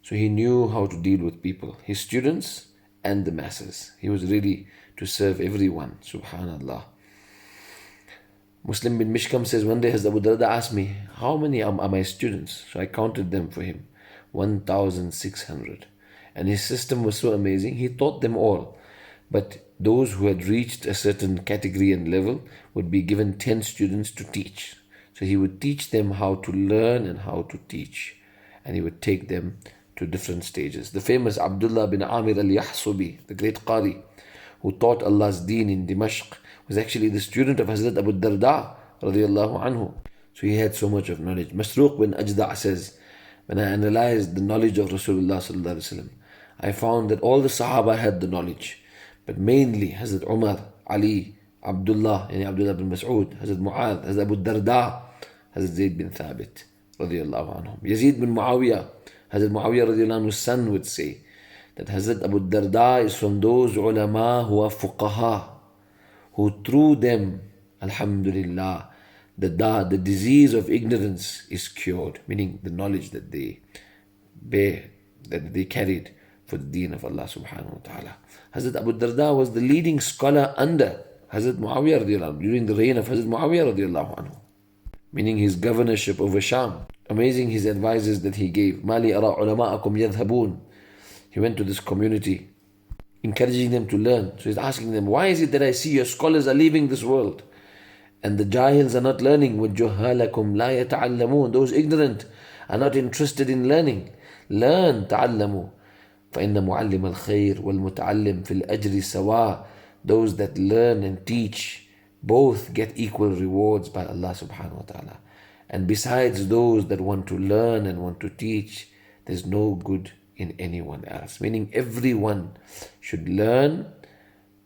So he knew how to deal with people, his students and the masses. He was ready to serve everyone. Subhanallah. Muslim bin Mishkam says, one day Hazrat Abudarda asked me, how many are my students? So I counted them for him, 1,600. And his system was so amazing, he taught them all. But those who had reached a certain category and level would be given 10 students to teach. So he would teach them how to learn and how to teach. And he would take them to different stages. The famous Abdullah bin Amir al-Yahsubi, the great Qari, who taught Allah's deen in Dimashq, was actually the student of Hazrat Abudarda RA. So he had so much of knowledge. Masruq bin Ajda' says, when I analyzed the knowledge of Rasulullah, I found that all the Sahaba had the knowledge, but mainly Hazrat Umar, Ali, Abdullah, Abdullah bin Mas'ud, Hazrat Mu'adh, Hazrat Abudarda, Hazrat Zayd bin Thabit Yazid bin Muawiyah, Hazrat Muawiyah radiallahu anhu's son would say that Hazrat Abudarda is from those ulama who are fuqaha, who through them, alhamdulillah, the disease of ignorance is cured, meaning the knowledge that they bear, that they carried for the deen of Allah subhanahu wa ta'ala. Hazrat Abu Darda was the leading scholar under Hazrat Muawiyah radiallahu anhu, during the reign of Hazrat Muawiyah radiallahu anhu, meaning his governorship over Sham. Amazing his advices that he gave. Mali ara ulama'akum yadhhabun. He went to this community, encouraging them to learn. So he's asking them, why is it that I see your scholars are leaving this world and the jahils are not learning? وَجُهَّالَكُمْ لَا يَتَعَلَّمُونَ. Those ignorant are not interested in learning. Learn, تعلموا. فَإِنَّ مُعَلِّمَ الْخَيْرِ وَالْمُتَعَلِّمْ فِي الْأَجْرِ سَوَاء. Those that learn and teach both get equal rewards by Allah subhanahu wa ta'ala. And besides those that want to learn and want to teach, there's no good in anyone else. Meaning everyone should learn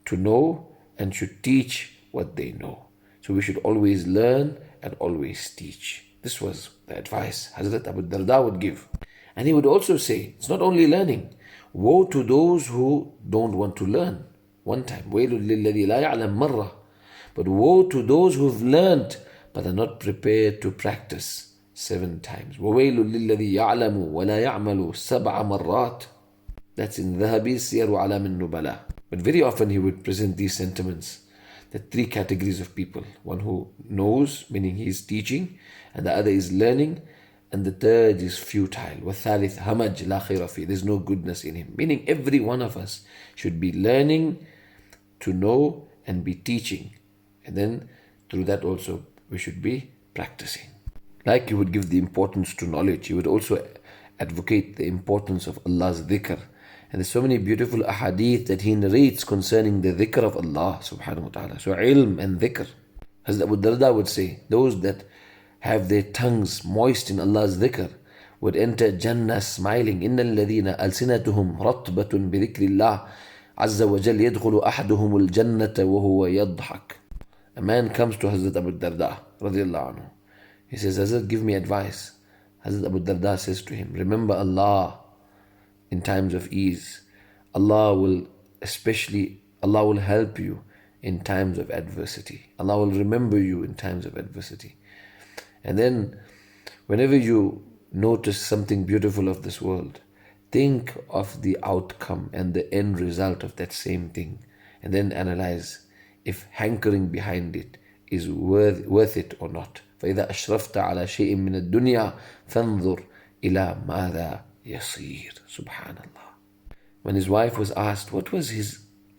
to know and should teach what they know. So we should always learn and always teach. This was the advice Hazrat Abu Darda would give. And he would also say, it's not only learning. Woe to those who don't want to learn. One time, وَيْلٌ لِلَّذِي لَا يَعْلَمْ مَرَّةً. But woe to those who've learned but are not prepared to practice 7 times. وَوَيْلٌ لِلَّذِي يَعْلَمُ وَلَا يَعْمَلُ 7 مرات. That's in Dhahabi Siyar wa Alam al-Nubala. But very often he would present these sentiments. There are 3 categories of people. One who knows, meaning he is teaching, and the other is learning, and the third is futile. وَالثَّالِث هَمَجْ لَا خَيْرَ فِيهِ. There's no goodness in him. Meaning every one of us should be learning to know and be teaching. And then through that also we should be practicing. Like you would give the importance to knowledge, you would also advocate the importance of Allah's dhikr. And there's so many beautiful ahadith that he narrates concerning the dhikr of Allah subhanahu wa ta'ala. So ilm and dhikr. Hazrat Abu Darda would say, those that have their tongues moist in Allah's dhikr would enter Jannah smiling. إِنَّ الَّذِينَ أَلْسِنَتُهُمْ رَطْبَةٌ بِذِكْرِ اللَّهِ عَزَّ وَجَلْ يَدْخُلُ أَحَدُهُمُ الْجَنَّةَ وَهُوَ يَضْحَكُ. A man comes to Hazrat Abu Darda radiallahu anhu. He says, Hazrat, give me advice. Hazrat Abu Darda says to him, remember Allah in times of ease. Allah will help you in times of adversity. Allah will remember you in times of adversity. And then whenever you notice something beautiful of this world, think of the outcome and the end result of that same thing. And then analyze if hankering behind it is worth it or not. فإذا أشرفت على شيء من الدنيا فانظر إلى ماذا يصير. Subhanallah. When his wife was asked what was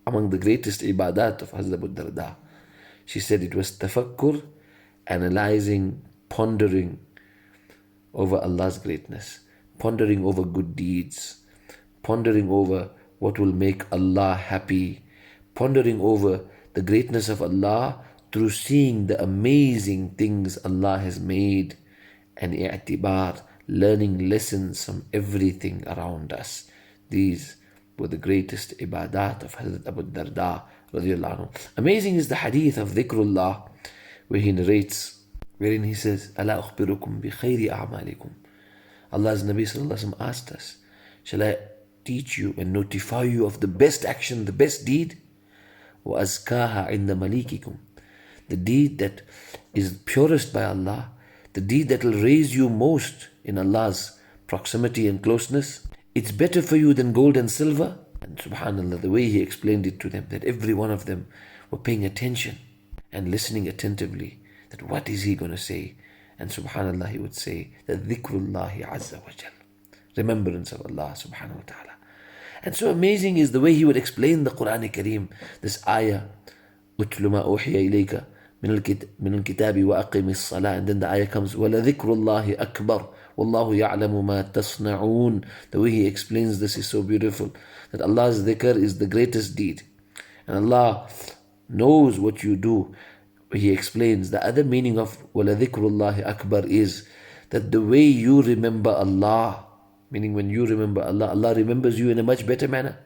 among the greatest ibadat of Hazrat Abu Darda, she said it was tafakkur, analyzing, pondering over Allah's greatness, pondering over good deeds, pondering over what will make Allah happy, pondering over the greatness of Allah through seeing the amazing things Allah has made, and i'tibar, learning lessons from everything around us. These were the greatest ibadat of Hazrat Abu Darda radiallahu anhu. Amazing is the hadith of dhikrullah, where he narrates, wherein he says, أَلَا أُخْبِرُكُمْ بِخَيْرِ أَعْمَالِكُمْ. Allah's Nabi sallallahu alaihi wasallam asked us, shall I teach you and notify you of the best action, the best deed? وَأَزْكَاهَا عِنْدَ مَلِيكِكُمْ. The deed that is purest by Allah, the deed that will raise you most in Allah's proximity and closeness. it's better for you than gold and silver. And subhanAllah, the way he explained it to them, that every one of them were paying attention and listening attentively, that what is he going to say? And subhanAllah, he would say that dhikrullahi azza wa jal, remembrance of Allah subhanahu wa ta'ala. And so amazing is the way he would explain the Quran Kareem, this ayah, utlu ma uhiya ilayka min al-kitabi wa aqimi as-salah, and then the ayah comes, وَلَذِكْرُ اللَّهِ أَكْبَرُ وَاللَّهُ يَعْلَمُ مَا تَصْنَعُونَ. The way he explains this is so beautiful, that Allah's dhikr is the greatest deed, and Allah knows what you do. He explains the other meaning of وَلَذِكْرُ اللَّهِ أَكْبَرُ is that the way you remember Allah, meaning when you remember Allah, Allah remembers you in a much better manner.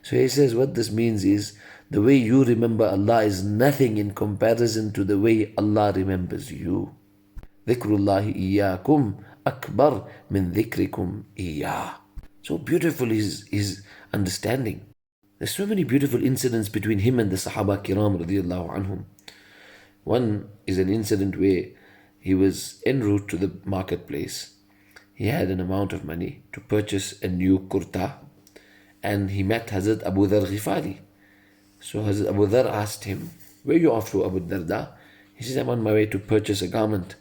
So he says what this means is the way you remember Allah is nothing in comparison to the way Allah remembers you. Dhikrullahi iyyakum akbar min dhikrikum iyyah. So beautiful is his understanding. There's so many beautiful incidents between him and the Sahaba Kiram radiyallahu anhum. One is an incident where he was en route to the marketplace. He had an amount of money to purchase a new kurta, and he met Hazrat Abudarda Ghifari. So Hazrat Abu Dhar asked him, "Where are you off to, Abu Darda?" He says, "I'm on my way to purchase a garment."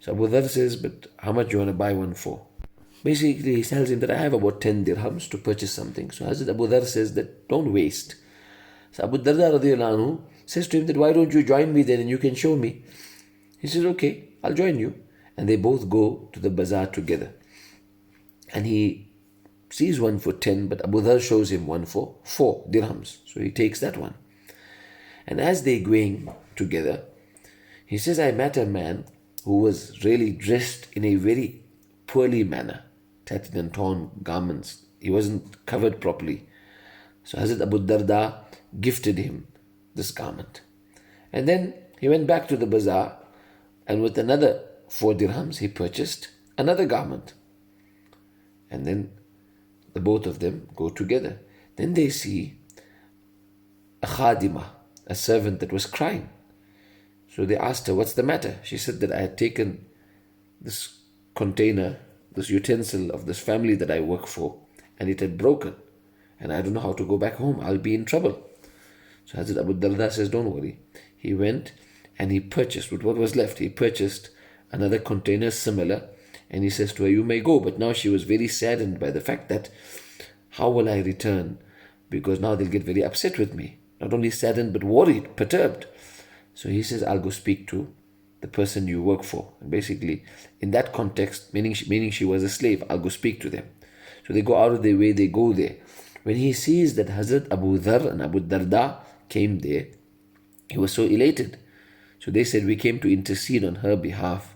So Abu Dhar says, "But how much do you want to buy one for?" Basically, he tells him that I have about 10 dirhams to purchase something. So Hazrat Abu Dhar says that don't waste. So Abu Darda radiyallahu anhu says to him that why don't you join me then and you can show me. He says, "Okay, I'll join you." And they both go to the bazaar together. And he sees one for 10, but Abu Dhar shows him one for 4 dirhams. So he takes that one. And as they're going together, he says, I met a man who was really dressed in a very poorly manner, tattered and torn garments. He wasn't covered properly. So Hazrat Abu Darda gifted him this garment. And then he went back to the bazaar, and with another 4 dirhams, he purchased another garment. And then the both of them go together. Then they see a khadima, a servant that was crying. So they asked her, "What's the matter?" She said that I had taken this container, this utensil of this family that I work for, and it had broken. And I don't know how to go back home. I'll be in trouble. So Hazrat Abu Darda says, "Don't worry." He went and he purchased, with what was left, he purchased another container similar. And he says to her, "You may go." But now she was very saddened by the fact that, how will I return? Because now they'll get very upset with me. Not only saddened, but worried, perturbed. So he says, "I'll go speak to the person you work for." And basically, in that context, meaning she was a slave, "I'll go speak to them." So they go out of their way, they go there. When he sees that Hazrat Abu Dhar and Abu Darda came there, he was so elated. So they said, "We came to intercede on her behalf."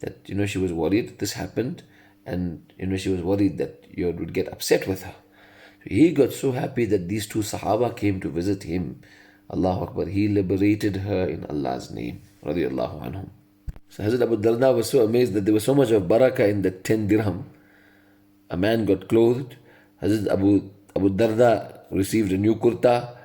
That, she was worried this happened, and, she was worried that you would get upset with her. So he got so happy that these 2 Sahaba came to visit him. Allahu Akbar. He liberated her in Allah's name. Radiallahu anhum. So Hazrat Abu Darda was so amazed that there was so much of barakah in the 10 dirham. A man got clothed. Hazrat Abu Darda received a new kurta.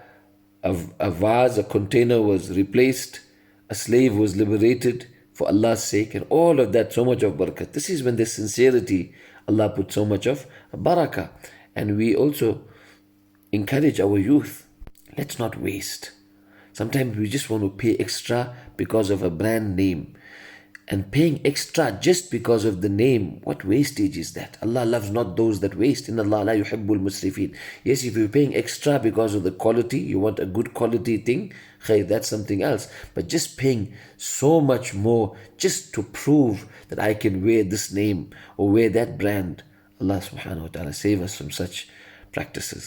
A vase, a container was replaced. A slave was liberated for Allah's sake, and all of that, so much of barakah. This is when there's sincerity, Allah put so much of barakah. And we also encourage our youth, let's not waste. Sometimes we just want to pay extra because of a brand name. And paying extra just because of the name, what wastage is that? Allah loves not those that waste. Inna Allah la yuhibbul musrifin. Yes, if you're paying extra because of the quality, you want a good quality thing, that's something else. But just paying so much more just to prove that I can wear this name or wear that brand, Allah subhanahu wa ta'ala save us from such practices.